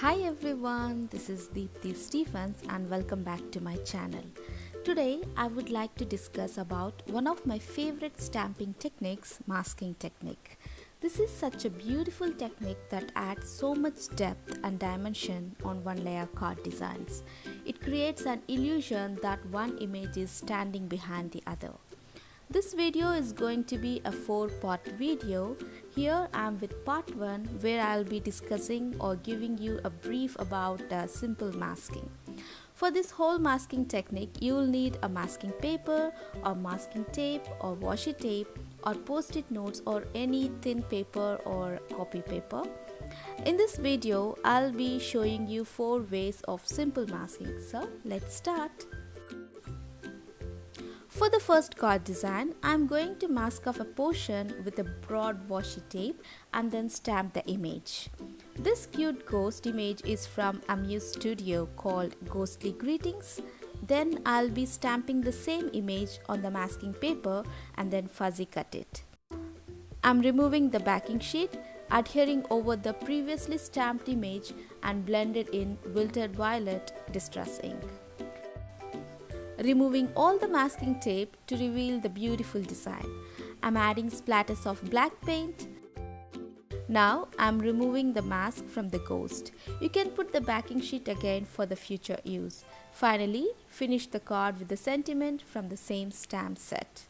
Hi everyone, this is Deepti Stephens and welcome back to my channel. Today I would like to discuss about one of my favorite stamping techniques, masking technique. This is such a beautiful technique that adds so much depth and dimension on one layer card designs. It creates an illusion that one image is standing behind the other. This video is going to be a 4-part video. Here I am with part 1 where I'll be discussing or giving you a brief about simple masking. For this whole masking technique, you will need a masking paper or masking tape or washi tape or post-it notes or any thin paper or copy paper. In this video, I'll be showing you 4 ways of simple masking. So let's start. For the first card design, I am going to mask off a portion with a broad washi tape and then stamp the image. This cute ghost image is from A-muse studio called Ghostly Greetings. Then I'll be stamping the same image on the masking paper and then fuzzy cut it. I'm removing the backing sheet, adhering over the previously stamped image and blended in Wilted Violet Distress ink. Removing all the masking tape to reveal the beautiful design. I'm adding splatters of black paint. Now I'm removing the mask from the ghost. You can put the backing sheet again for the future use. Finally, finish the card with the sentiment from the same stamp set.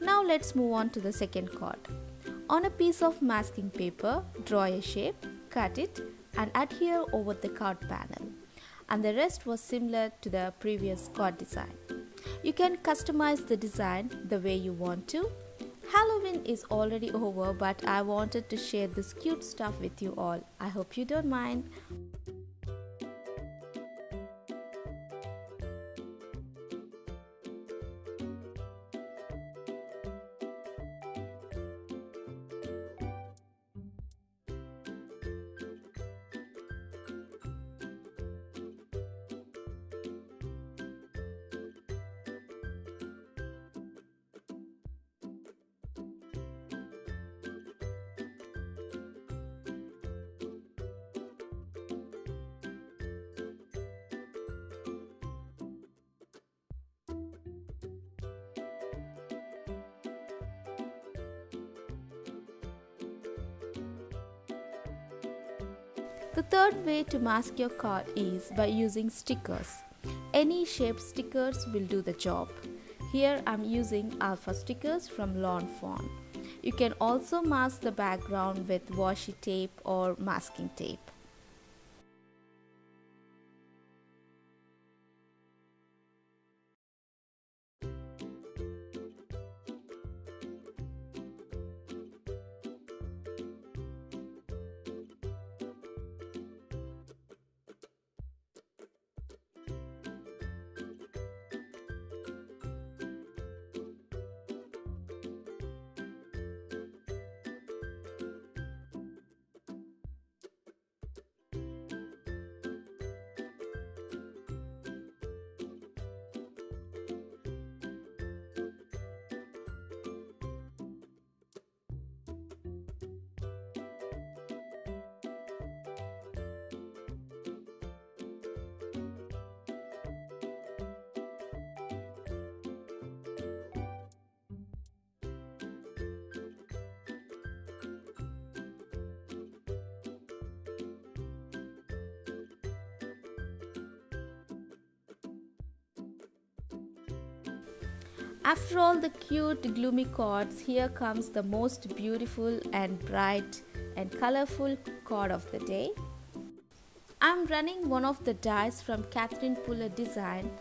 Now let's move on to the second card. On a piece of masking paper, draw a shape, cut it and adhere over the card panel. And the rest was similar to the previous card design. You can customize the design the way you want to. Halloween is already over, but I wanted to share this cute stuff with you all. I hope you don't mind. The third way to mask your card is by using stickers. Any shaped stickers will do the job. Here I'm using alpha stickers from Fawn. You can also mask the background with washi tape or masking tape. After all the cute gloomy cards, here comes the most beautiful and bright and colorful card of the day. I'm running one of the dies from Catherine Puller design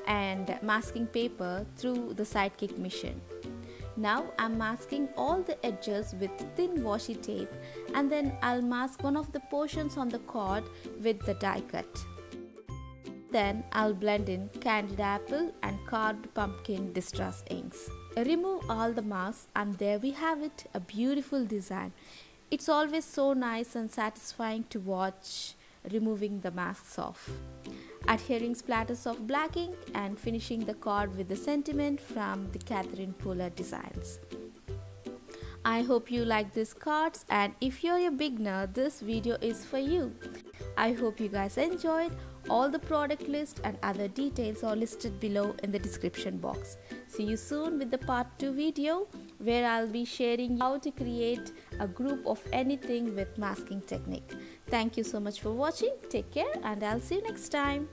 and masking paper through the Sidekick machine. Now I'm masking all the edges with thin washi tape and then I'll mask one of the portions on the card with the die cut. Then I'll blend in Candied apple and carved pumpkin distress inks. Remove all the masks and there we have it, a beautiful design. It's always so nice and satisfying to watch removing the masks off, adhering splatters of black ink, and finishing the card with the sentiment from the Catherine Polar designs. I hope you like these cards, and if you're a beginner, this video is for you. I hope you guys enjoyed. All the product list and other details are listed below in the description box. See you soon with the part 2 video where I'll be sharing how to create a group of anything with masking technique. Thank you so much for watching. Take care and I'll see you next time.